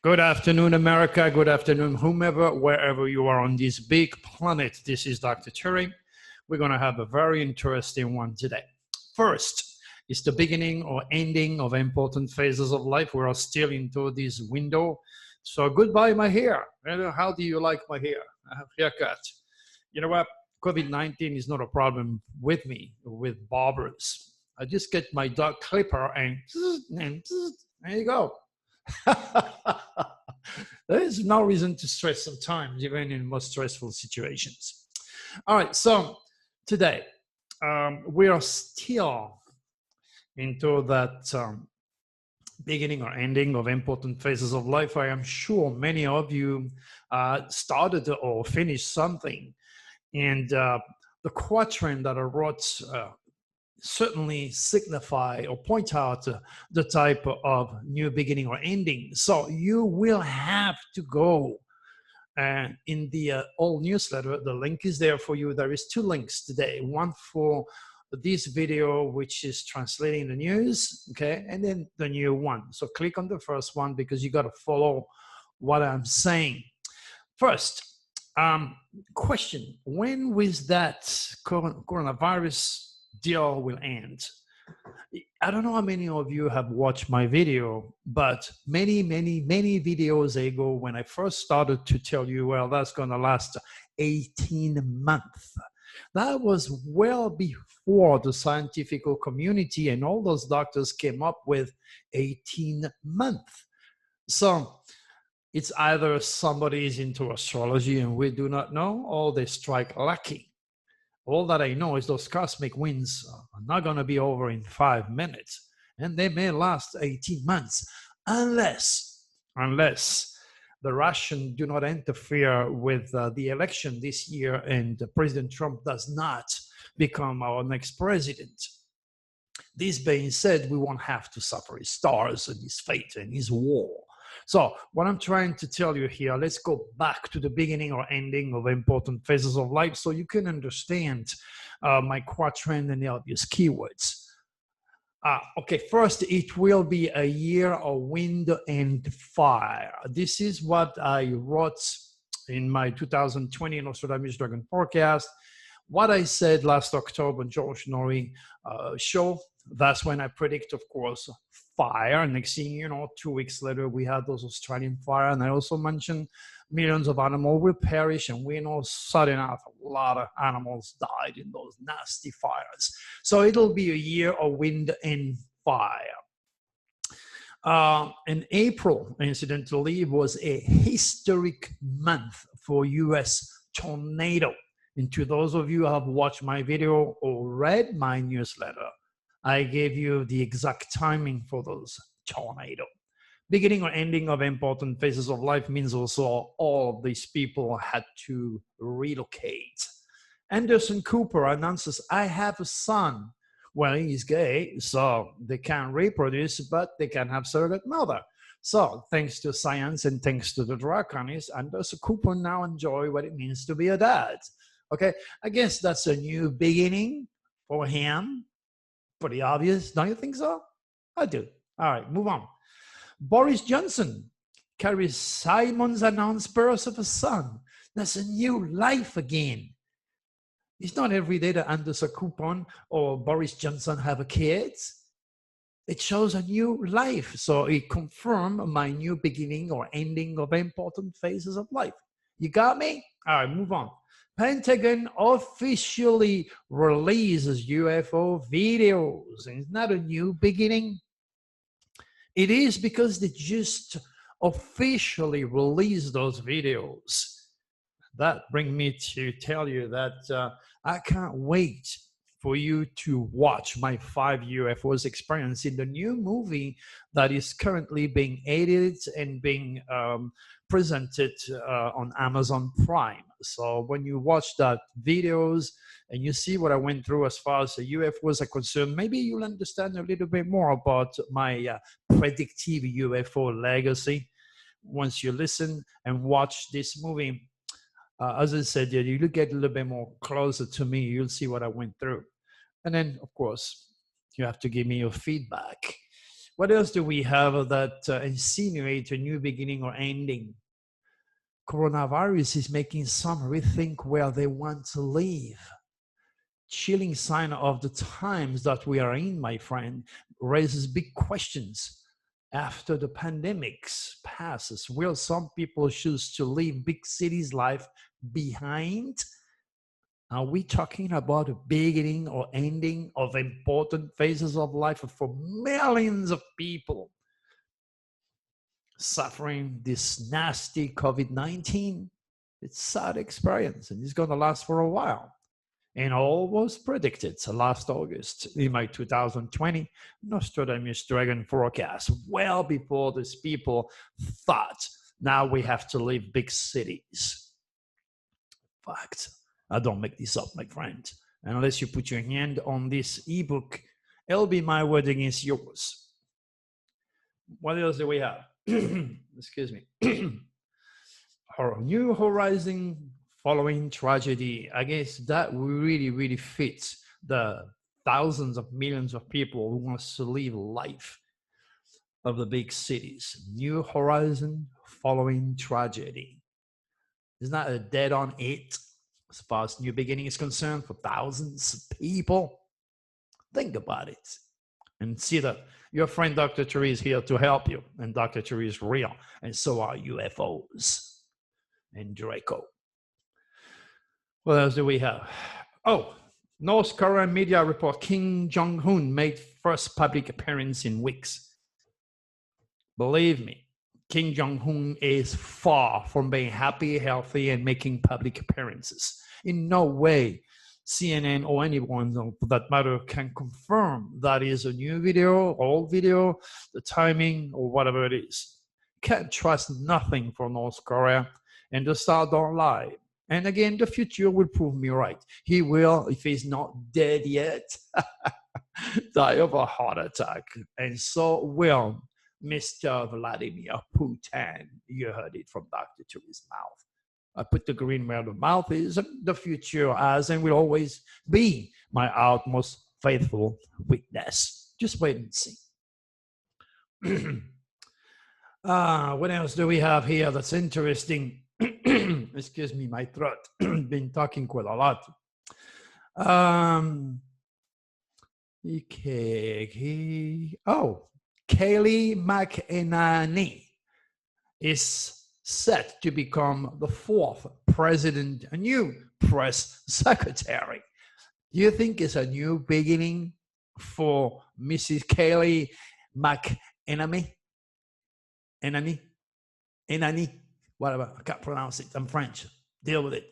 Good afternoon, America. Good afternoon, whomever, wherever you are on this big planet. This is Dr. Turing. We're going to have a very interesting one today. First, it's the beginning or ending of important phases of life. We are still into this window. So goodbye, my hair. How do you like my hair? I have haircut. You know what? COVID-19 is not a problem with me, with barbers. I just get my dog clipper and there you go. There is no reason to stress sometimes, even in most stressful situations. All right, so today we are still into that beginning or ending of important phases of life. I am sure many of you started or finished something, and the quatrain that I wrote certainly signify or point out the type of new beginning or ending. So you will have to go in the old newsletter. The link is there for you. There is two links today, one for this video, which is translating the news, okay, and then the new one. So click on the first one because you got to follow what I'm saying. First, question: when will that coronavirus deal will end? I don't know how many of you have watched my video, but many videos ago, when I first started to tell you, well, that's going to last 18 months. That was well before the scientific community and all those doctors came up with 18 months. So it's either somebody is into astrology and we do not know, or they strike lucky. All that I know is those cosmic winds are not going to be over in 5 minutes, and they may last 18 months unless the Russians do not interfere with the election this year and President Trump does not become our next president. This being said, we won't have to suffer his stars and his fate and his war. So what I'm trying to tell you here, let's go back to the beginning or ending of important phases of life so you can understand my quatrain and the obvious keywords. Okay, first, it will be a year of wind and fire. This is what I wrote in my 2020 Nostradamus Dragon forecast. What I said last October on George Norrie show, that's when I predict, of course, fire. Next thing you know, 2 weeks later, we had those Australian fire. And I also mentioned millions of animals will perish. And we know sudden enough, a lot of animals died in those nasty fires. So it'll be a year of wind and fire. In April, incidentally, was a historic month for U.S. tornado. And to those of you who have watched my video or read my newsletter, I gave you the exact timing for those tornadoes. Beginning or ending of important phases of life means also all of these people had to relocate. Anderson Cooper announces, I have a son. Well, he's gay, so they can't reproduce, but they can have surrogate mother. So thanks to science and thanks to the dragonists, Anderson Cooper now enjoy what it means to be a dad. Okay, I guess that's a new beginning for him. Pretty obvious, don't you think so? I do. All right, move on. Boris Johnson carries Simon's announced birth of a son. That's a new life again. It's not every day that Anderson Cooper or Boris Johnson have a kid. It shows a new life. So it confirmed my new beginning or ending of important phases of life. You got me? All right, move on. Pentagon officially releases UFO videos. And it's not a new beginning. It is because they just officially released those videos. That brings me to tell you that I can't wait for you to watch my 5 UFOs experience in the new movie that is currently being edited and being presented on Amazon Prime. So when you watch that videos and you see what I went through as far as the UFOs are concerned, maybe you'll understand a little bit more about my predictive UFO legacy once you listen and watch this movie. As I said, you look at a little bit more closer to me, you'll see what I went through. And then, of course, you have to give me your feedback. What else do we have that insinuate a new beginning or ending? Coronavirus is making some rethink where they want to live. Chilling sign of the times that we are in, my friend, raises big questions. After the pandemics passes, will some people choose to leave big cities' life behind? Are we talking about a beginning or ending of important phases of life for millions of people suffering this nasty COVID-19? It's a sad experience, and it's going to last for a while. And all was predicted last August in my 2020 Nostradamus Dragon forecast, well before these people thought now we have to leave big cities. Fact. I don't make this up, my friend. Unless you put your hand on this ebook, it'll be my word against yours. What else do we have? Excuse me. Our New Horizon following tragedy. I guess that really fits the thousands of millions of people who want to live life of the big cities. New Horizon following tragedy. Isn't that a dead on it as far as new beginning is concerned for thousands of people? Think about it and see that your friend Dr. Tree is here to help you, and Dr. Tree is real, and so are UFOs and Draco. What else do we have? Oh, North Korean media report Kim Jong-un made first public appearance in weeks. Believe me, Kim Jong-un is far from being happy, healthy, and making public appearances. In no way CNN or anyone for that matter can confirm that is a new video, old video, the timing, or whatever it is. Can't trust nothing from North Korea, and the stars don't lie. And again, the future will prove me right. He will, if he's not dead yet, die of a heart attack. And so will Mr. Vladimir Putin. You heard it from Dr. Tree's mouth. I put the green where the mouth is. The future has and will always be my utmost faithful witness. Just wait and see. What else do we have here that's interesting? Excuse me, my throat. Been talking quite a lot. Kayleigh McEnany is set to become the fourth president, a new press secretary. Do you think it's a new beginning for Mrs. Kayleigh McEnany? Enany? Whatever, I can't pronounce it. I'm French. Deal with it.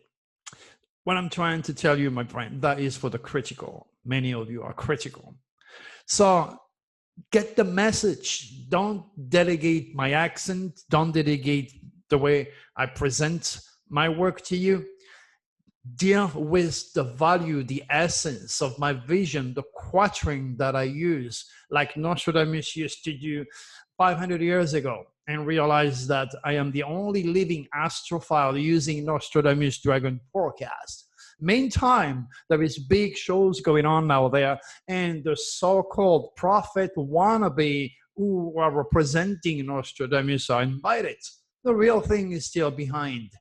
What I'm trying to tell you, my friend, that is for the critical. Many of you are critical. So get the message. Don't delegate my accent. Don't delegate the way I present my work to you. Deal with the value, the essence of my vision, the quatrain that I use, like Nostradamus used to do 500 years ago, and realize that I am the only living astrophile using Nostradamus Dragon forecast. Meantime, there is big shows going on now there, and the so-called prophet wannabe who are representing Nostradamus are invited. The real thing is still behind.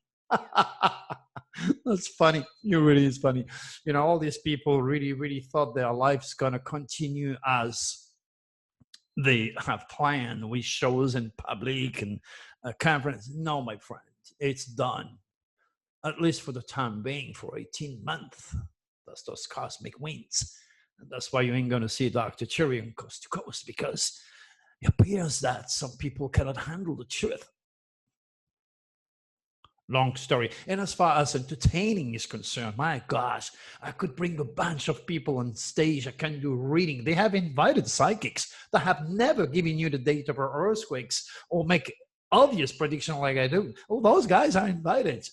That's funny. It really is funny. You know, all these people really thought their life's gonna continue as they have planned with shows in public and conference. No, my friend, it's done. At least for the time being, for 18 months. That's those cosmic winds. And that's why you ain't going to see Dr. Cherry on Coast to Coast, because it appears that some people cannot handle the truth. Long story. And as far as entertaining is concerned, my gosh, I could bring a bunch of people on stage. I can do reading. They have invited psychics that have never given you the date of earthquakes or make obvious prediction like I do. Oh, those guys are invited,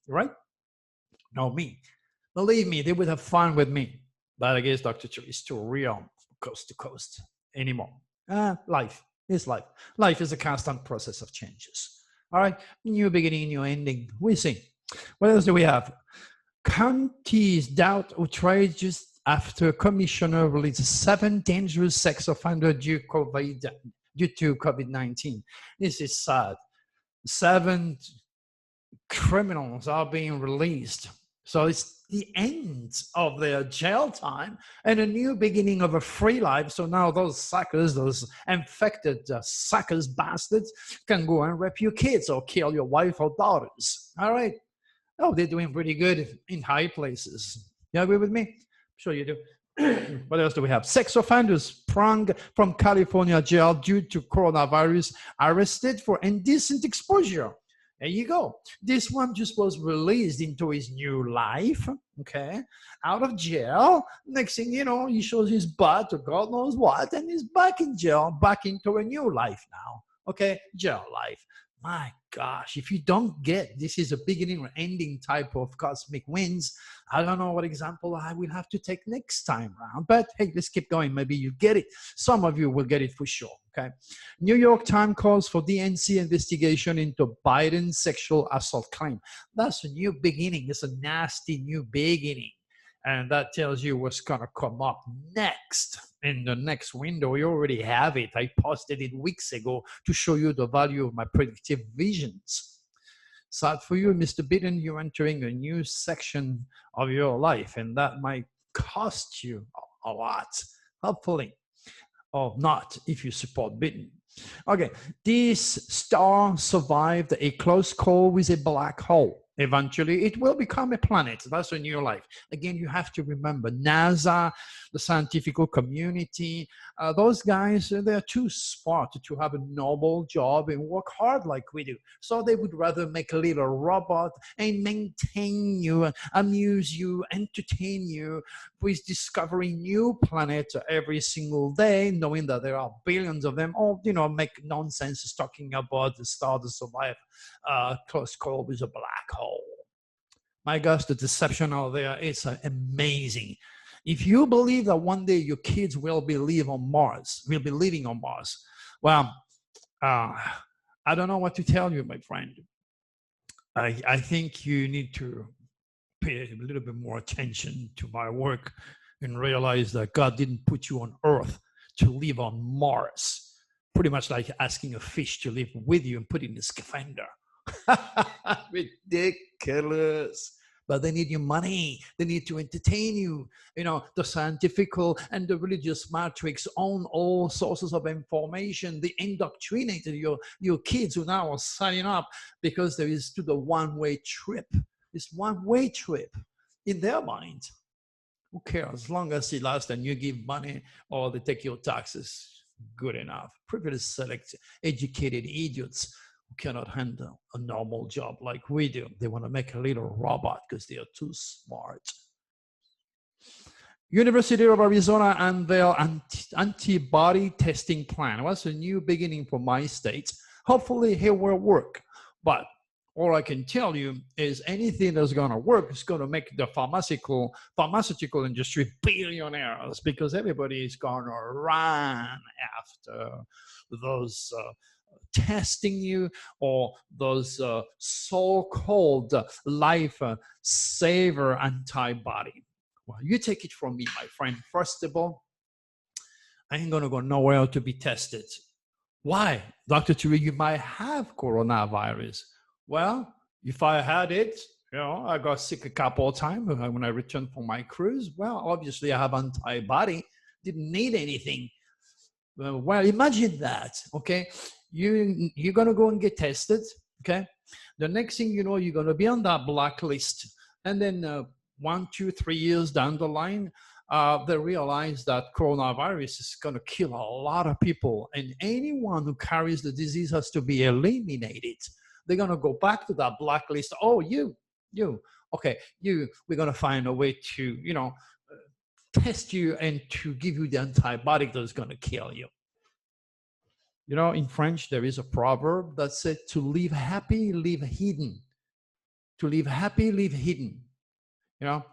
right? No, me. Believe me, they would have fun with me. But I guess Dr. Cherry is too real coast to coast anymore. Life is life. Life is a constant process of changes. All right, new beginning, new ending. We see. What else do we have? Counties doubt outrageous after commissioner released 7 dangerous sex offenders due to COVID-19. This is sad. 7 criminals are being released. So it's the end of their jail time and a new beginning of a free life. So now those suckers, those infected suckers, bastards, can go and rape your kids or kill your wife or daughters. All right. Oh, they're doing pretty good in high places. You agree with me? Sure you do. What else do we have? Sex offenders sprung from California jail due to coronavirus arrested for indecent exposure. There you go. This one just was released into his new life, okay, out of jail. Next thing you know, he shows his butt or God knows what, and he's back in jail, back into a new life now, okay, jail life. My gosh, if you don't get this is a beginning or ending type of cosmic winds, I don't know what example I will have to take next time around. But hey, let's keep going. Maybe you get it. Some of you will get it for sure. Okay. New York Times calls for DNC investigation into Biden's sexual assault claim. That's a new beginning. It's a nasty new beginning. And that tells you what's going to come up next in the next window. You already have it. I posted it weeks ago to show you the value of my predictive visions. Sad for you, Mr. Biden, you're entering a new section of your life, and that might cost you a lot, hopefully, or not if you support Biden. Okay, this star survived a close call with a black hole. Eventually, it will become a planet. That's a new life. Again, you have to remember NASA, the scientific community, those guys, they're too smart to have a normal job and work hard like we do. So they would rather make a little robot and maintain you, amuse you, entertain you with discovering new planets every single day, knowing that there are billions of them, or, you know, make nonsense talking about the star to survive close call with a black hole. My gosh, the deception out there is amazing. If you believe that one day your kids will be living on Mars, well, I don't know what to tell you, my friend. I think you need to pay a little bit more attention to my work and realize that God didn't put you on Earth to live on Mars. Pretty much like asking a fish to live with you and put in a scaphandre. Ridiculous. But they need your money. They need to entertain you. You know, the scientific and the religious matrix own all sources of information. They indoctrinated your kids who now are signing up because there is to the one-way trip. This one-way trip in their mind. Who cares? As long as it lasts and you give money or they take your taxes, good enough. Privileged select educated idiots who cannot handle a normal job like we do. They want to make a little robot because they are too smart. University of Arizona unveiled antibody testing plan. What's a new beginning for my state? Hopefully it will work. But all I can tell you is anything that's going to work is going to make the pharmaceutical industry billionaires, because everybody is going to run after those testing you or those so-called life-saver antibody. Well, you take it from me, my friend. First of all, I ain't going to go nowhere to be tested. Why? Dr. Turi, you might have coronavirus. Well, if I had it, you know, I got sick a couple of times when I returned from my cruise. Well, obviously I have antibody, didn't need anything. Well, imagine that, okay? You're going to go and get tested, okay? The next thing you know, you're going to be on that blacklist. And then 1, 2, 3 years down the line, they realize that coronavirus is going to kill a lot of people. And anyone who carries the disease has to be eliminated. They're going to go back to that blacklist. Oh, you, okay, we're going to find a way to, you know, test you and to give you the antibiotic that's going to kill you. You know, in French, there is a proverb that said to live happy, live hidden. To live happy, live hidden. You know,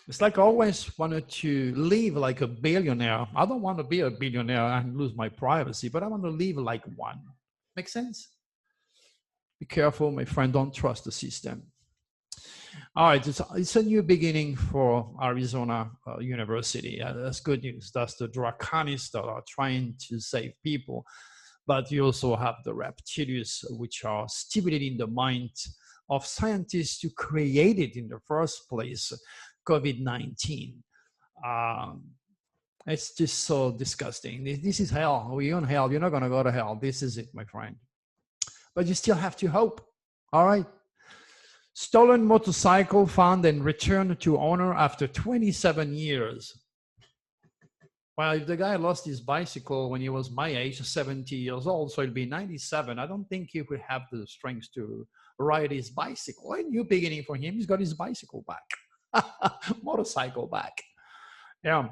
it's like I always wanted to live like a billionaire. I don't want to be a billionaire and lose my privacy, but I want to live like one. Make sense? Be careful, my friend. Don't trust the system. All right, it's a new beginning for Arizona University. That's good news. That's the draconists that are trying to save people. But you also have the Reptilius, which are stimulating the mind of scientists who created in the first place COVID-19. Um, it's just so disgusting. This is hell. We're on hell. You're not going to go to hell. This is it, my friend. But you still have to hope. All right. Stolen motorcycle found and returned to owner after 27 years. Well, if the guy lost his bicycle when he was my age, 70 years old, so he'll be 97, I don't think he would have the strength to ride his bicycle. A new beginning for him. He's got his bicycle back, motorcycle back. Yeah.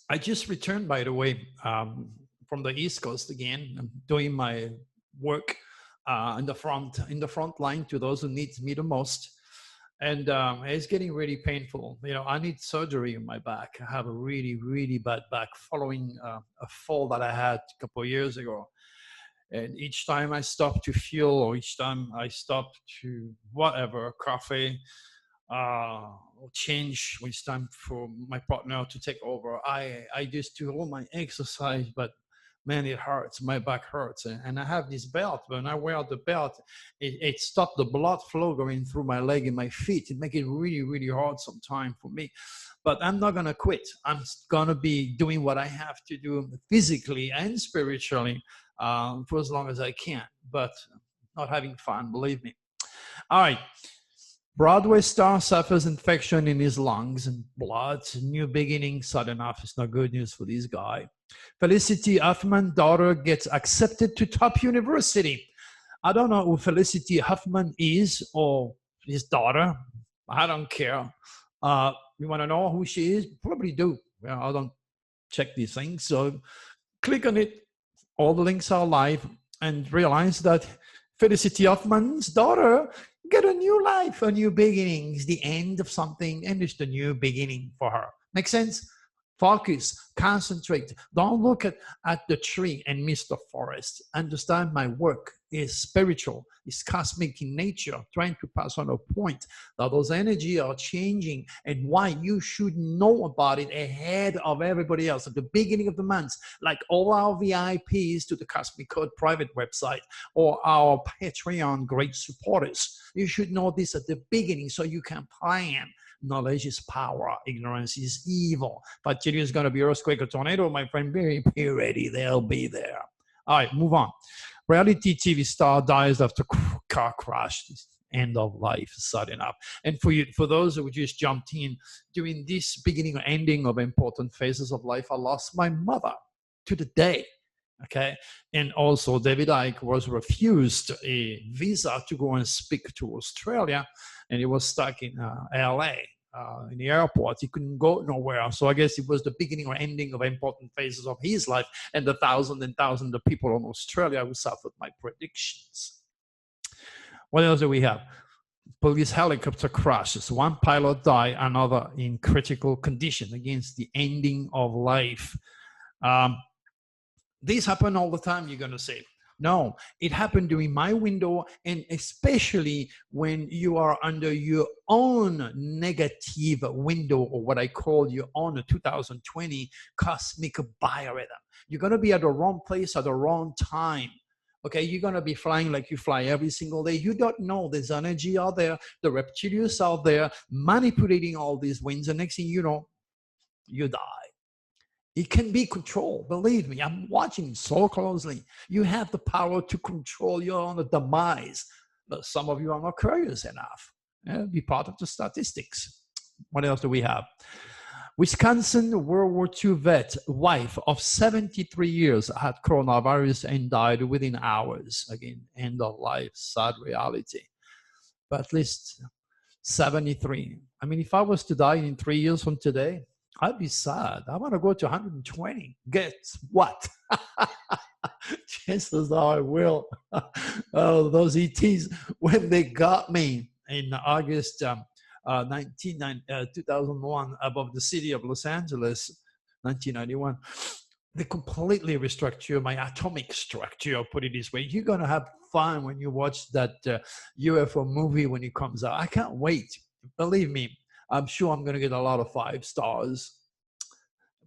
I just returned, by the way, from the East Coast again. I'm doing my work in the front line to those who need me the most. And it's getting really painful. You know, I need surgery in my back. I have a really, really bad back following a fall that I had a couple of years ago. And each time I stop to fuel, or each time I stop to whatever, coffee, or change when it's time for my partner to take over, I just do all my exercise, but man, it hurts. My back hurts. And I have this belt. When I wear the belt, it stops the blood flow going through my leg and my feet. It makes it really, really hard sometimes for me. But I'm not going to quit. I'm going to be doing what I have to do physically and spiritually for as long as I can. But not having fun, believe me. All right. Broadway star suffers infection in his lungs and blood. New beginning, sudden enough. It's not good news for this guy. Felicity Huffman's daughter gets accepted to top university. I don't know who Felicity Huffman is or his daughter. I don't care. You want to know who she is? Probably do. Well, I don't check these things. So click on it. All the links are live, and realize that Felicity Huffman's daughter get a new life, a new beginning. It's the end of something, and it's the new beginning for her. Make sense? Focus, concentrate. Don't look at the tree and miss the forest. Understand my work is spiritual, is cosmic in nature, trying to pass on a point that those energies are changing and why you should know about it ahead of everybody else at the beginning of the month, like all our VIPs to the Cosmic Code private website or our Patreon great supporters. You should know this at the beginning so you can plan. Knowledge is power. Ignorance is evil. But Chile is going to be earthquake or tornado, my friend. Be ready. They'll be there. All right, move on. Reality TV star dies after car crash. End of life, sudden enough. And for those who just jumped in, during this beginning or ending of important phases of life, I lost my mother to the day. Okay, and also David Icke was refused a visa to go and speak to Australia, and he was stuck in LA in the airport. He couldn't go nowhere. So I guess it was the beginning or ending of important phases of his life, and the thousands and thousands of people in Australia who suffered my predictions. What else do we have? Police helicopter crashes. One pilot died, another in critical condition. Against the ending of life. This happen all the time, you're going to say. No, it happened during my window, and especially when you are under your own negative window, or what I call your own 2020 cosmic biorhythm. You're going to be at the wrong place at the wrong time. Okay, you're going to be flying like you fly every single day. You don't know there's energy out there, the reptilians out there manipulating all these winds, and next thing you know, you die. It can be controlled. Believe me, I'm watching so closely. You have the power to control your own demise. But some of you are not curious enough. Be part of the statistics. What else do we have? Wisconsin World War II vet, wife of 73 years, had coronavirus and died within hours. Again, end of life, sad reality. But at least 73. I mean, if I was to die in 3 years from today, I'd be sad. I want to go to 120. Guess what? Chances are I will. Oh, those ETs, when they got me in August 2001 above the city of Los Angeles, 1991, they completely restructure my atomic structure, I'll put it this way. You're going to have fun when you watch that UFO movie when it comes out. I can't wait. Believe me, I'm sure I'm going to get a lot of 5 stars.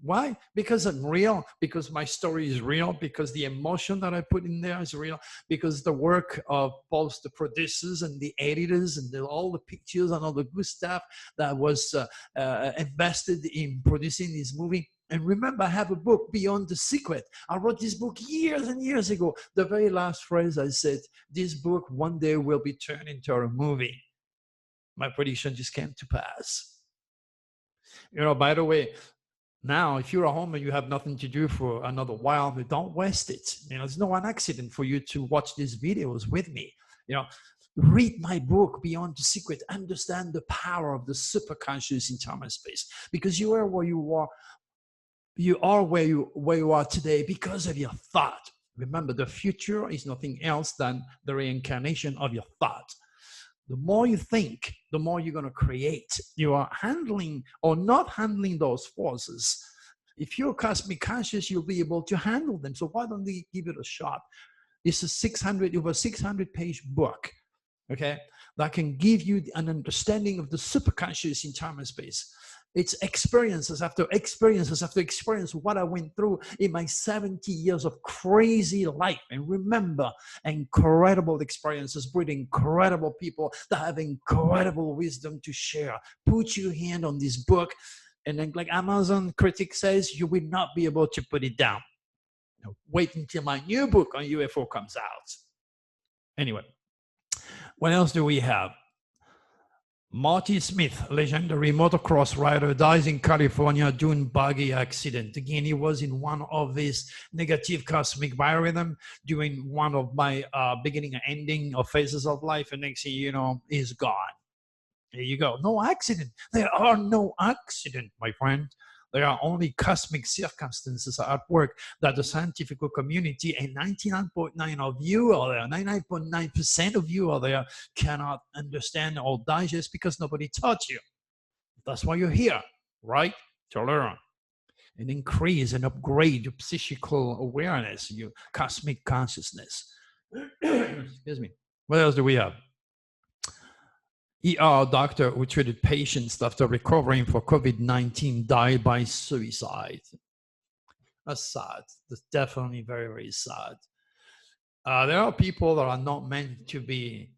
Why? Because I'm real, because my story is real, because the emotion that I put in there is real, because the work of both the producers and the editors and all the pictures and all the good stuff that was invested in producing this movie. And remember, I have a book, Beyond the Secret. I wrote this book years and years ago. The very last phrase I said, this book one day will be turned into a movie. My prediction just came to pass. You know, by the way, now, if you're at home and you have nothing to do for another while, don't waste it. You know, it's no an accident for you to watch these videos with me. You know, read my book, Beyond the Secret. Understand the power of the superconscious in time and space. Because you are where you are. You are where you are today because of your thought. Remember, the future is nothing else than the reincarnation of your thought. The more you think, the more you're going to create. You are handling or not handling those forces. If you're cosmic conscious, you'll be able to handle them. So why don't we give it a shot? It's over 600-page book, okay, that can give you an understanding of the superconscious in time and space. It's experiences after experiences after experience, what I went through in my 70 years of crazy life. And remember, incredible experiences with incredible people that have incredible wisdom to share. Put your hand on this book, and then, like Amazon critic says, you will not be able to put it down. Wait until my new book on UFO comes out. Anyway, what else do we have? Marty Smith, legendary motocross rider, dies in California due buggy accident. Again, he was in one of his negative cosmic biorhythm during one of my beginning and ending of phases of life, and next thing you know, he's gone. There you go. No accident. There are no accidents, my friend. There are only cosmic circumstances at work that the scientific community and 99.9% of you are there, 99.9% of you are there, cannot understand or digest because nobody taught you. That's why you're here, right? To learn and increase and upgrade your psychical awareness, your cosmic consciousness. Excuse me. What else do we have? ER doctor who treated patients after recovering for COVID-19 died by suicide. That's sad. That's definitely very, very sad. There are people that are not meant to be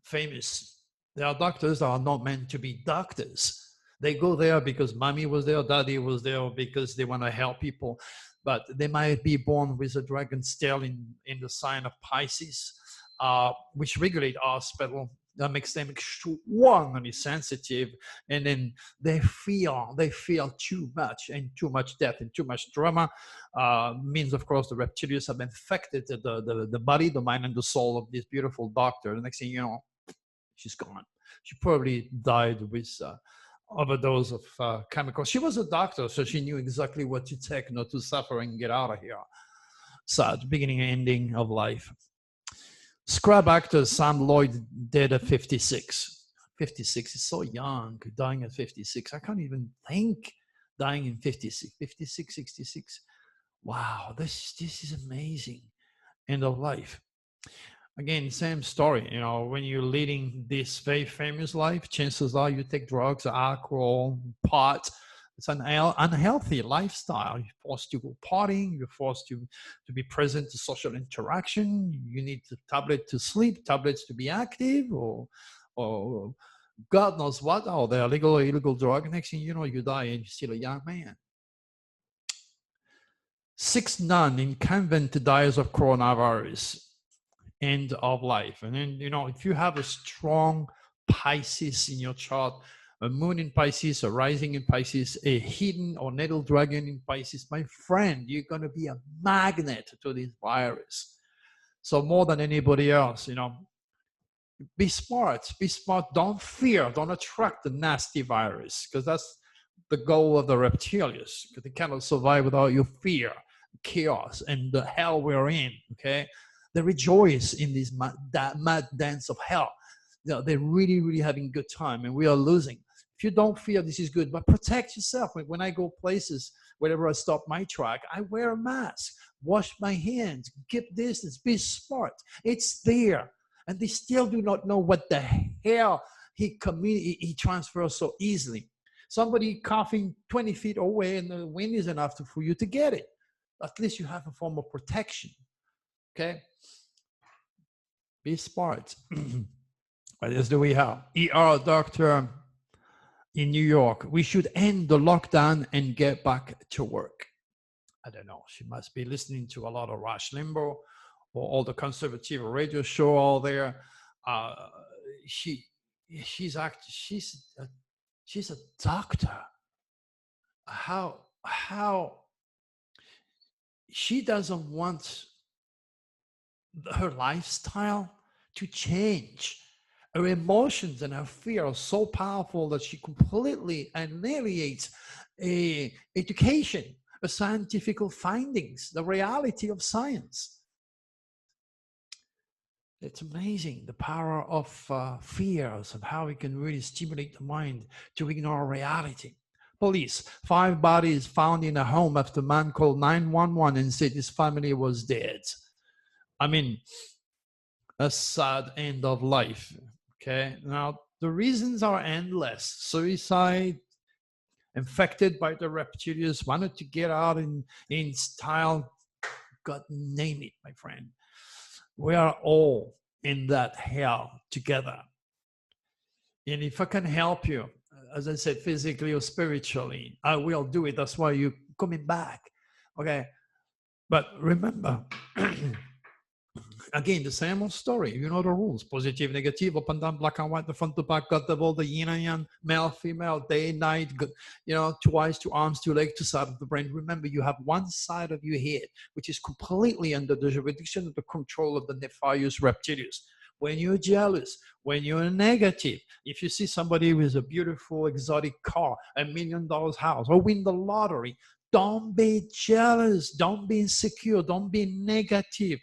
famous. There are doctors that are not meant to be doctors. They go there because mommy was there, daddy was there, because they want to help people. But they might be born with a dragon's tail in the sign of Pisces, which regulate our spell. That makes them extremely sensitive, and then they feel too much, and too much death and too much drama means, of course, the Reptilius have infected the body, the mind, and the soul of this beautiful doctor. The next thing you know, she's gone. She probably died with overdose of chemicals. She was a doctor, so she knew exactly what to take, not to suffer and get out of here. Sad beginning and ending of life. Scrub actor Sam Lloyd dead at 56. 56 is so young, dying at 56. I can't even think dying in 56, 56, 66. Wow, this is amazing. End of life. Again, same story. You know, when you're leading this very famous life, chances are you take drugs, alcohol, pot. It's an unhealthy lifestyle. You're forced to go partying. You're forced to be present to social interaction. You need a tablet to sleep, tablets to be active, or God knows what. Oh, they're legal or illegal drug. Next thing you know, you die and you're still a young man. 6 nun in convent dies of coronavirus. End of life. And then, you know, if you have a strong Pisces in your chart, a moon in Pisces, a rising in Pisces, a hidden or natal dragon in Pisces, my friend, you're going to be a magnet to this virus. So more than anybody else, you know, be smart, don't fear, don't attract the nasty virus, because that's the goal of the Reptilius, because they cannot survive without your fear, chaos, and the hell we're in, okay? They rejoice in this mad dance of hell. You know, they're really, really having a good time, and we are losing. If you don't fear, this is good, but protect yourself. When I go places, whenever I stop my truck, I wear a mask, wash my hands, keep distance, be smart. It's there. And they still do not know what the hell he transfers so easily. Somebody coughing 20 feet away and the wind is enough for you to get it. At least you have a form of protection. Okay? Be smart. What else do we have? ER doctor in New York. We should end the lockdown and get back to work. I don't know. She must be listening to a lot of Rush Limbaugh or all the conservative radio show all there. She's a doctor. How she doesn't want her lifestyle to change. Her emotions and her fear are so powerful that she completely annihilates education, scientific findings, the reality of science. It's amazing the power of fears and how it can really stimulate the mind to ignore reality. Police, 5 bodies found in a home after man called 911 and said his family was dead. I mean, a sad end of life. Okay, now the reasons are endless. Suicide, infected by the Reptilius, wanted to get out in style. God name it, my friend. We are all in that hell together. And if I can help you, as I said, physically or spiritually, I will do it. That's why you're coming back. Okay. But remember, again, the same old story. You know the rules: positive, negative, up and down, black and white, the front to back, got the ball, the yin and yang, male, female, day, night, you know, 2 eyes, 2 arms, 2 legs, 2 sides of the brain. Remember, you have one side of your head, which is completely under the jurisdiction of the control of the nefarious Reptilius. When you're jealous, when you're negative, if you see somebody with a beautiful exotic car, $1 million house, or win the lottery, don't be jealous, don't be insecure, don't be negative.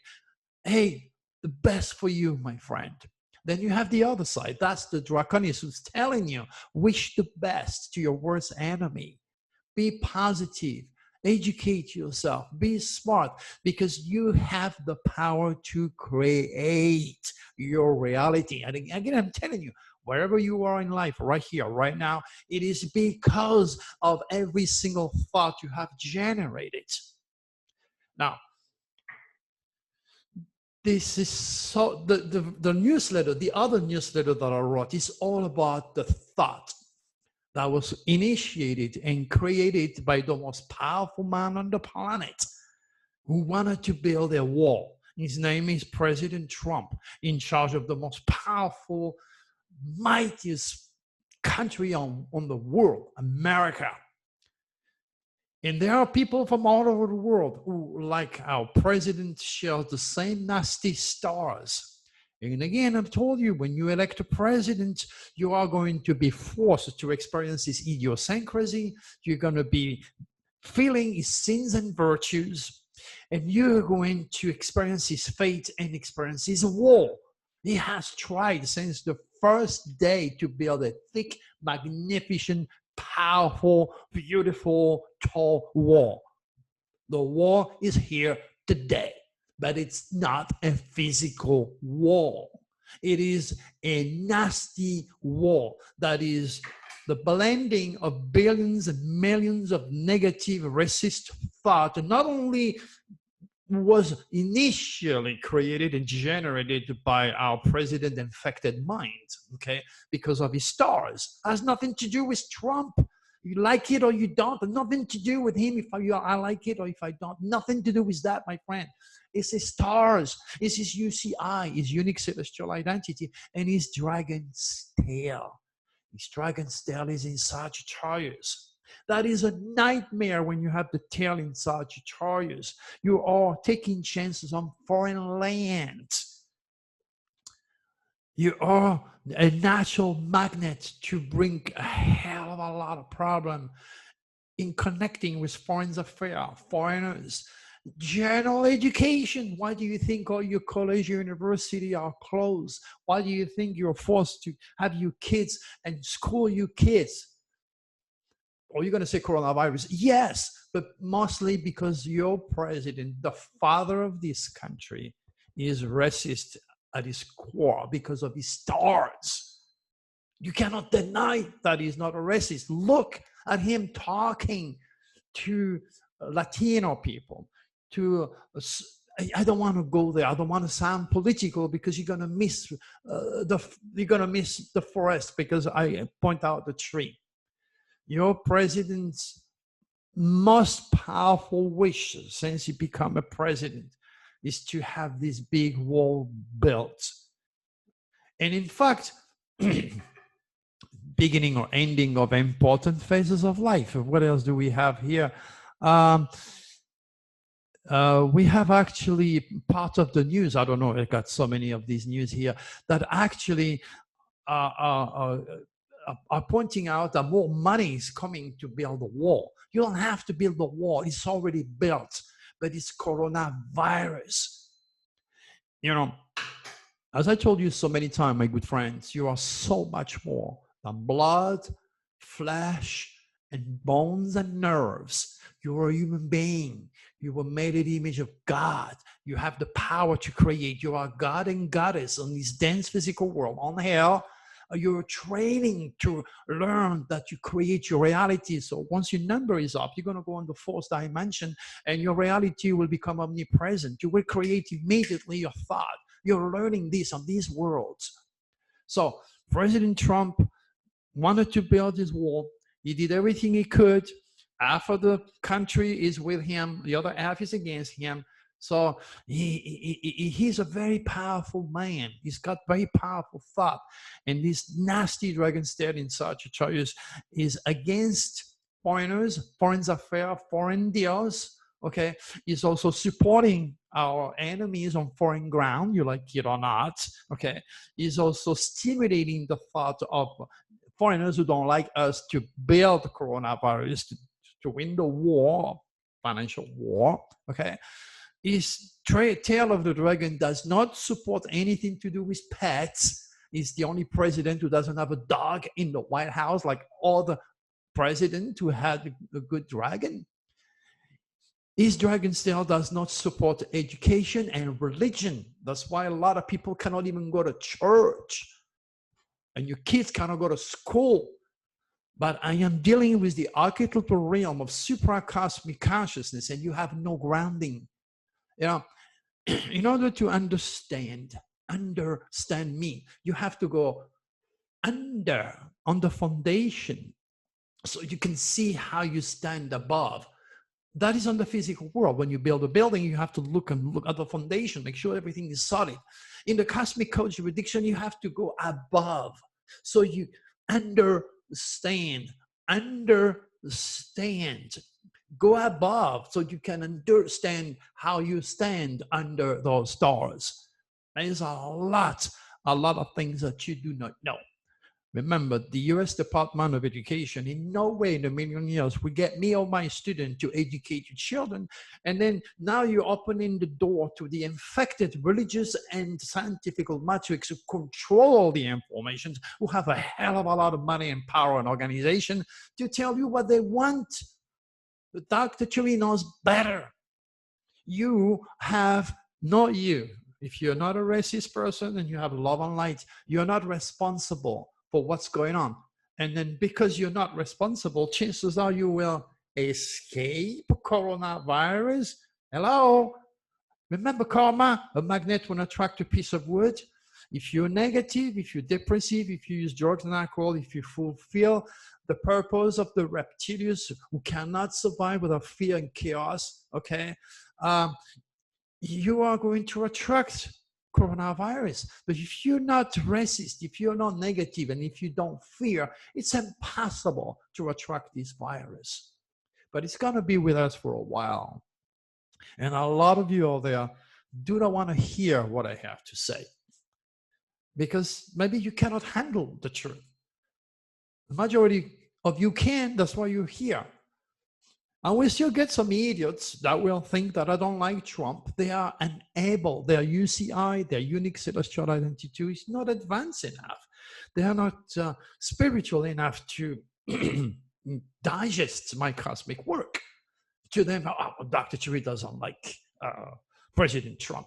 Hey, the best for you, my friend. Then you have the other side. That's the Draconis who's telling you, wish the best to your worst enemy. Be positive. Educate yourself. Be smart, because you have the power to create your reality. And again, I'm telling you, wherever you are in life, right here, right now, it is because of every single thought you have generated. Now, this is so, the newsletter, the other newsletter that I wrote is all about the thought that was initiated and created by the most powerful man on the planet who wanted to build a wall. His name is President Trump, in charge of the most powerful, mightiest country on the world, America. And there are people from all over the world who, like our president, share the same nasty stars. And again, I've told you, when you elect a president, you are going to be forced to experience his idiosyncrasy. You're going to be feeling his sins and virtues. And you're going to experience his fate and experience his wall. He has tried since the first day to build a thick, magnificent, powerful, beautiful, tall wall. The wall is here today, but it's not a physical wall. It is a nasty wall that is the blending of billions and millions of negative, racist thought, and not only was initially created and generated by our president infected mind, okay, because of his stars. It has nothing to do with Trump. You like it or you don't, nothing to do with him if I like it or if I don't, nothing to do with that, my friend. It's his stars, it's his UCI, his unique celestial identity, and his dragon's tail. His dragon's tail is in Sagittarius. That is a nightmare when you have the tail in Sagittarius. You are taking chances on foreign land. You are a natural magnet to bring a hell of a lot of problem in connecting with foreign affairs, foreigners. General education. Why do you think all your college, university are closed? Why do you think you're forced to have your kids and school your kids? Are you going to say coronavirus? Yes, but mostly because your president, the father of this country, is racist at his core because of his stars. You cannot deny that he's not a racist. Look at him talking to Latino people, to I don't want to go there. I don't want to sound political because you're gonna miss the forest because I point out the tree. Your president's most powerful wish since he became a president is to have this big wall built. And in fact, beginning or ending of important phases of life. What else do we have here? We have actually part of the news, I don't know, I got so many of these news here, that actually are pointing out that more money is coming to build a wall. You don't have to build a wall, it's already built, but it's coronavirus. You know, as I told you so many times, my good friends, you are so much more than blood, flesh, and bones and nerves. You are a human being. You were made in the image of God. You have the power to create. You are God and goddess on this dense physical world. On hell, you're training to learn that you create your reality. So once your number is up, you're going to go on the fourth dimension and your reality will become omnipresent. You will create immediately your thought. You're learning this on these worlds. So President Trump wanted to build his wall. He did everything he could. Half of the country is with him. The other half is against him. So he's a very powerful man. He's got very powerful thought. And this nasty dragon state in Sagittarius is against foreigners, foreign affairs, foreign deals. Okay, he's also supporting our enemies on foreign ground, you like it or not. Okay, he's also stimulating the thought of foreigners who don't like us to build coronavirus, to win the war, financial war. Okay, his tail of the dragon does not support anything to do with pets. He's the only president who doesn't have a dog in the White House, like all the presidents who had a good dragon. His dragon's tail does not support education and religion. That's why a lot of people cannot even go to church. And your kids cannot go to school. But I am dealing with the archetypal realm of supracosmic consciousness, and you have no grounding. You know, in order to understand me, you have to go on the foundation so you can see how you stand above. That is on the physical world. When you build a building, you have to look at the foundation, make sure everything is solid. In the cosmic code jurisdiction, you have to go above. So you understand. Go above so you can understand how you stand under those stars. There's a lot of things that you do not know. Remember, the US Department of Education in no way in a million years will get me or my student to educate your children. And then now you're opening the door to the infected religious and scientific matrix who control the information, who have a hell of a lot of money and power and organization to tell you what they want. Dr. Chiri knows better. If you're not a racist person and you have love and light, you're not responsible for what's going on. And then because you're not responsible, chances are you will escape coronavirus. Hello? Remember karma? A magnet will attract a piece of wood. If you're negative, if you're depressive, if you use drugs and alcohol, if you fulfill the purpose of the Reptilius who cannot survive without fear and chaos, okay, you are going to attract coronavirus. But if you're not racist, if you're not negative, and if you don't fear, it's impossible to attract this virus. But it's going to be with us for a while. And a lot of you out there do not want to hear what I have to say because maybe you cannot handle the truth. The majority of you can, that's why you're here. And we still get some idiots that will think that I don't like Trump. They are unable, their UCI, their unique celestial identity is not advanced enough. They are not spiritual enough to digest my cosmic work. To them, oh, Dr. Cherry doesn't like President Trump.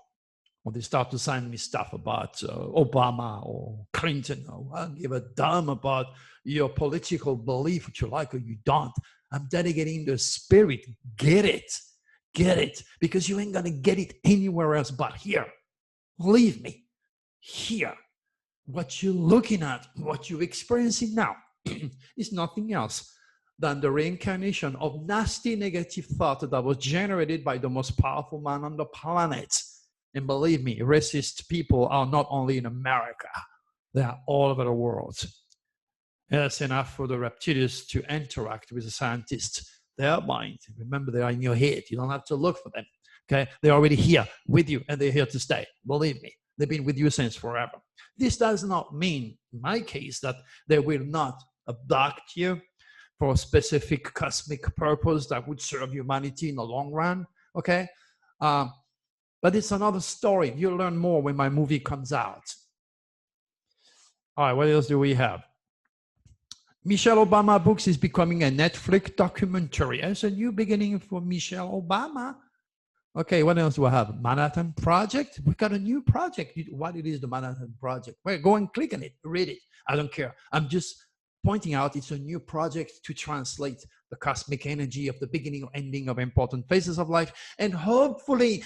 Or they start to send me stuff about Obama or Clinton. Oh, I don't give a damn about your political belief, what you like or you don't. I'm dedicating the spirit. Get it. Get it. Because you ain't going to get it anywhere else but here. Believe me. Here. What you're looking at, what you're experiencing now is nothing else than the reincarnation of nasty negative thought that was generated by the most powerful man on the planet. And believe me, racist people are not only in America, they are all over the world. That's enough for the Reptilius to interact with the scientists. Their mind, remember, they are in your head. You don't have to look for them. Okay, they're already here with you, and they're here to stay. Believe me, they've been with you since forever. This does not mean, in my case, that they will not abduct you for a specific cosmic purpose that would serve humanity in the long run. Okay. But it's another story. You'll learn more when my movie comes out. All right, what else do we have? Michelle Obama books is becoming a Netflix documentary. It's a new beginning for Michelle Obama. Okay, what else do I have? Manhattan Project. We got a new project. What it is, the Manhattan Project? Well, go and click on it, read it. I don't care. I'm just pointing out it's a new project to translate the cosmic energy of the beginning or ending of important phases of life. And hopefully,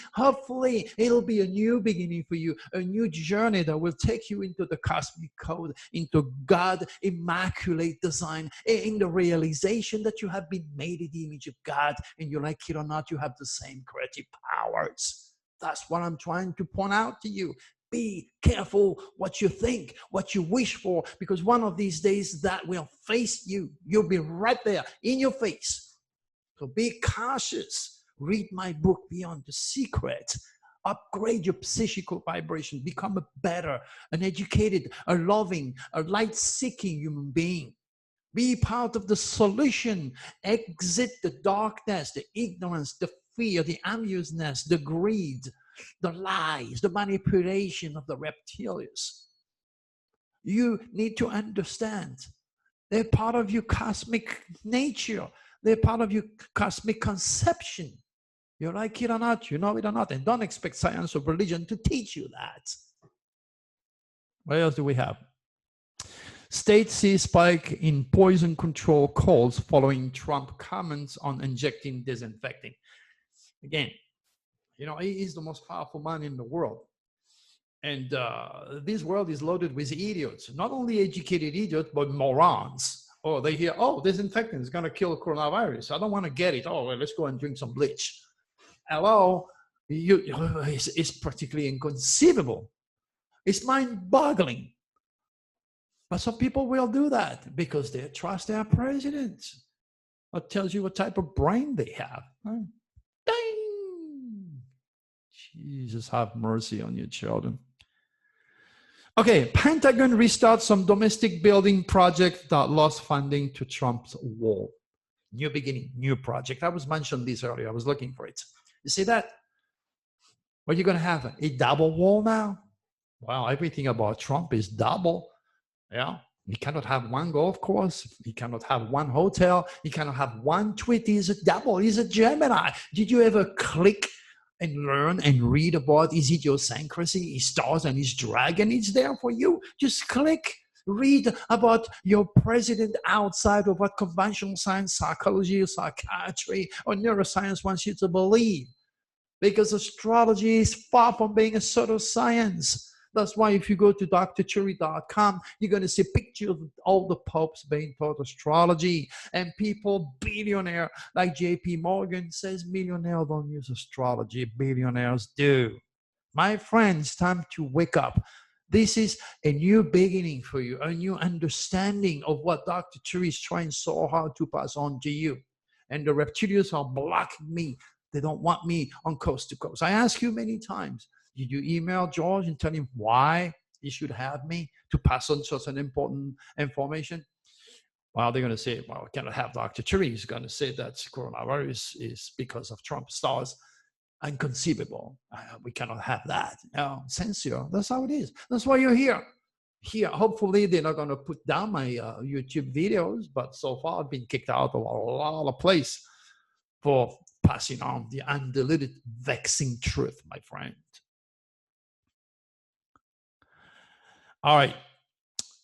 it'll be a new beginning for you, a new journey that will take you into the cosmic code, into God, immaculate design, in the realization that you have been made in the image of God, and you like it or not, you have the same creative powers. That's what I'm trying to point out to you. Be careful what you think, what you wish for, because one of these days that will face you. You'll be right there in your face. So be cautious. Read my book, Beyond the Secret. Upgrade your psychical vibration. Become a better, an educated, a loving, a light-seeking human being. Be part of the solution. Exit the darkness, the ignorance, the fear, the amusedness, the greed, the lies, the manipulation of the Reptilius. You need to understand they're part of your cosmic nature. They're part of your cosmic conception. You like it or not, you know it or not, and don't expect science or religion to teach you that. What else do we have? State sees spike in poison control calls following Trump comments on injecting disinfecting. Again, you know, he is the most powerful man in the world. And this world is loaded with idiots, not only educated idiots, but morons. Oh, they hear, oh, disinfectant is going to kill coronavirus. I don't want to get it. Oh, well, let's go and drink some bleach. Hello? It's practically inconceivable. It's mind-boggling. But some people will do that because they trust their president. That tells you what type of brain they have. Right? Jesus, have mercy on your children. Okay, Pentagon restarts some domestic building project that lost funding to Trump's wall. New beginning, new project. I was mentioned this earlier. I was looking for it. You see that? What are you going to have? A double wall now? Well, everything about Trump is double. Yeah. He cannot have one golf course. He cannot have one hotel. He cannot have one tweet. He's a double. He's a Gemini. Did you ever click and learn and read about his idiosyncrasy, his stars and his dragon? It's there for you. Just click, read about your president outside of what conventional science, psychology, or psychiatry, or neuroscience wants you to believe. Because astrology is far from being a pseudoscience. That's why if you go to drcherry.com, you're going to see pictures of all the popes being taught astrology. And people, billionaire, like JP Morgan says, millionaires don't use astrology. Billionaires do. My friends, time to wake up. This is a new beginning for you, a new understanding of what Dr. Cherry is trying so hard to pass on to you. And the Reptilians are blocking me. They don't want me on coast to coast. I ask you many times, did you email George and tell him why he should have me to pass on such an important information? Well, they're going to say, well, we cannot have Dr. Cherry. He's going to say that coronavirus is because of Trump's stars. Inconceivable. We cannot have that. No, censure. That's how it is. That's why you're here. here, hopefully they're not going to put down my YouTube videos, but so far I've been kicked out of a lot of places for passing on the undiluted, vexing truth, my friend. All right.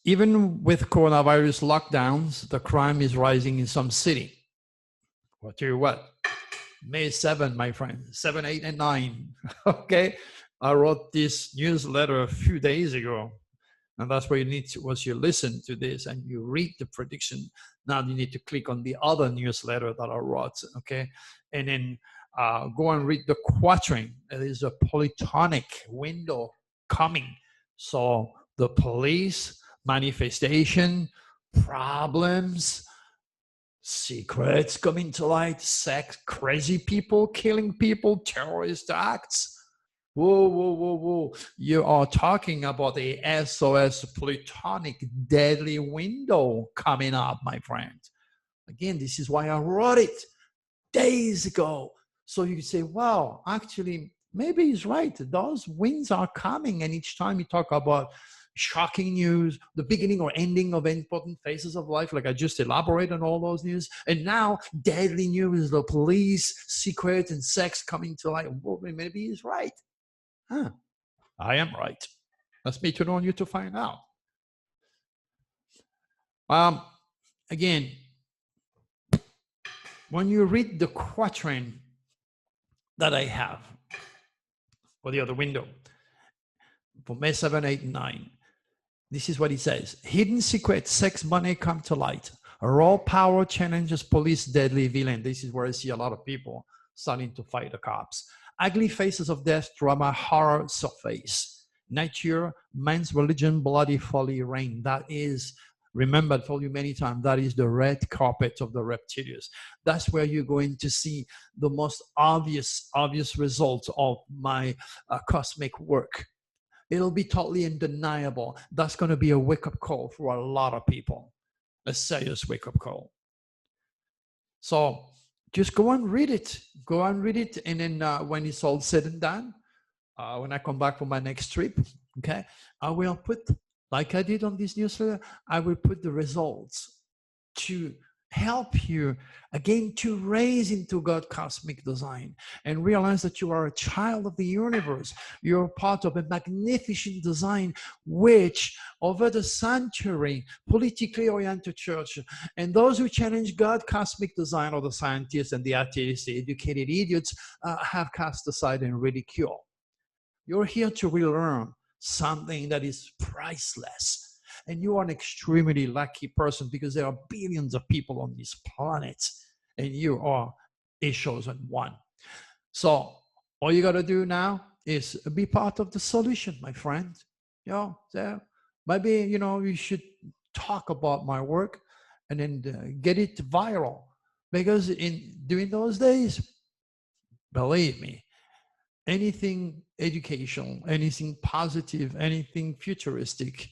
Even with coronavirus lockdowns, the crime is rising in some city. I'll tell you what, May 7, my friend, 7, 8, and 9. Okay. I wrote this newsletter a few days ago. And that's where you need to, once you listen to this and you read the prediction, now you need to click on the other newsletter that I wrote, okay? And then go and read the quatrain. It is a polytonic window coming. So the police, manifestation, problems, secrets coming to light, sex, crazy people, killing people, terrorist acts. Whoa, whoa, whoa, whoa. You are talking about a SOS plutonic deadly window coming up, my friend. Again, this is why I wrote it days ago. So you can say, wow, actually, maybe he's right. Those winds are coming. And each time you talk about shocking news, the beginning or ending of important phases of life, like I just elaborated on all those news. And now deadly news, the police, secret, and sex coming to light. Well, maybe he's right. Huh, I am right. That's me to know you to find out. Again, when you read the quatrain that I have for the other window, for May 7, 8, and 9, this is what it says. Hidden secret, sex, money come to light. Raw power challenges police, deadly villain. This is where I see a lot of people starting to fight the cops. Ugly faces of death, drama, horror surface. Nature, man's religion, bloody folly reign. That is, remember, I told you many times, that is the red carpet of the Reptilius. That's where you're going to see the most obvious results of my cosmic work. It'll be totally undeniable. That's going to be a wake-up call for a lot of people, a serious wake-up call. So just go and read it. Go and read it. And then when it's all said and done, when I come back for my next trip, okay, I will put, like I did on this newsletter, I will put the results to help you, again, to raise into God cosmic design and realize that you are a child of the universe. You're part of a magnificent design, which over the century, politically oriented church and those who challenge God cosmic design, or the scientists and the atheists, the educated idiots, have cast aside and ridicule. You're here to relearn something that is priceless. And you are an extremely lucky person, because there are billions of people on this planet and you are a chosen one. So all you got to do now is be part of the solution, my friend. You know, so maybe, you know, you should talk about my work and then get it viral, because during those days, believe me, anything educational, anything positive, anything futuristic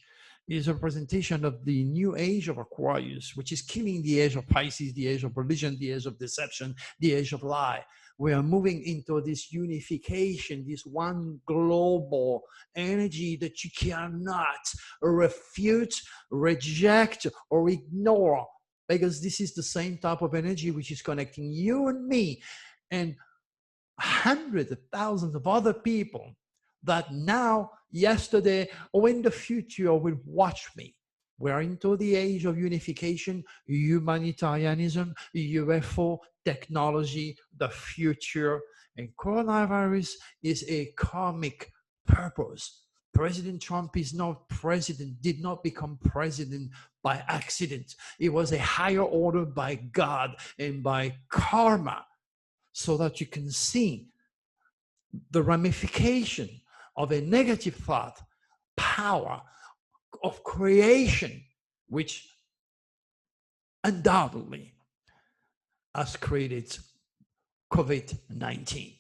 is a representation of the new age of Aquarius, which is killing the age of Pisces, the age of religion, the age of deception, the age of lie. We are moving into this unification, this one global energy that you cannot refute, reject, or ignore, because this is the same type of energy which is connecting you and me and hundreds of thousands of other people that now, yesterday, or in the future will watch me. We're into the age of unification, humanitarianism, UFO, technology, the future, and coronavirus is a karmic purpose. President Trump is not president, did not become president by accident. It was a higher order by God and by karma, so that you can see the ramification of a negative thought, power of creation, which undoubtedly has created COVID-19.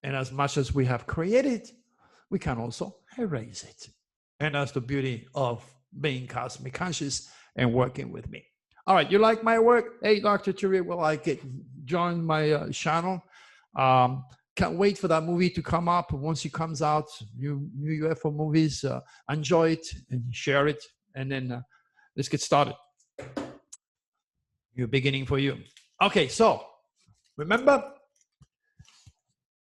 And as much as we have created, we can also erase it. And that's the beauty of being cosmic conscious and working with me. All right, you like my work? Hey, Dr. Turi, will I join my channel? Can't wait for that movie to come up. Once it comes out, new UFO movies, enjoy it and share it. And then let's get started. New beginning for you. Okay, so remember,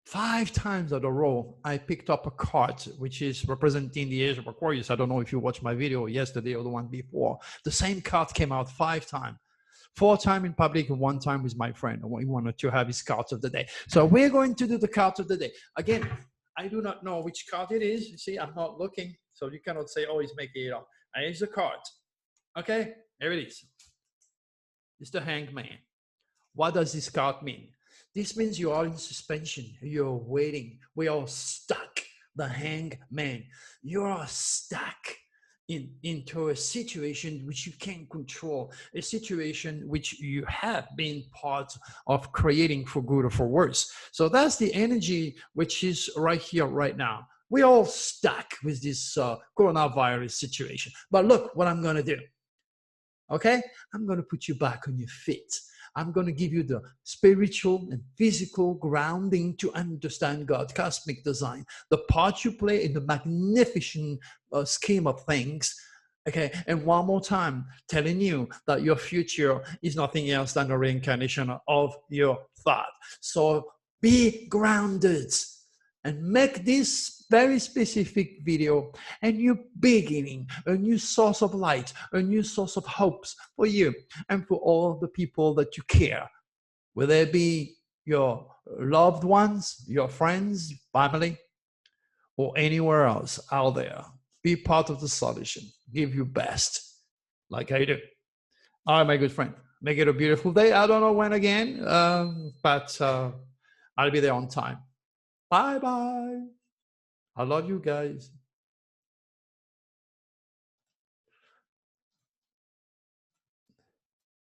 5 times in a row, I picked up a card, which is representing the age of Aquarius. I don't know if you watched my video yesterday or the one before. The same card came out 5 times. 4 times in public and 1 time with my friend. We wanted to have his cards of the day. So we're going to do the cards of the day. Again, I do not know which card it is. You see, I'm not looking. So you cannot say, oh, he's making it up. And here's the card. Okay, here it is. It's the Hanged Man. What does this card mean? This means you are in suspension. You're waiting. We are stuck. The Hanged Man. You are stuck into a situation which you can't control, a situation which you have been part of creating for good or for worse. So that's the energy which is right here, right now. We're all stuck with this coronavirus situation. But look what I'm going to do. Okay? I'm going to put you back on your feet. I'm going to give you the spiritual and physical grounding to understand God's cosmic design, the part you play in the magnificent scheme of things. Okay, and one more time, telling you that your future is nothing else than a reincarnation of your thought. So be grounded and make this very specific video a new beginning, a new source of light, a new source of hopes for you and for all the people that you care. Whether it be your loved ones, your friends, family, or anywhere else out there. Be part of the solution. Give your best, like I do. All right, my good friend. Make it a beautiful day. I don't know when again, but I'll be there on time. Bye-bye. I love you guys.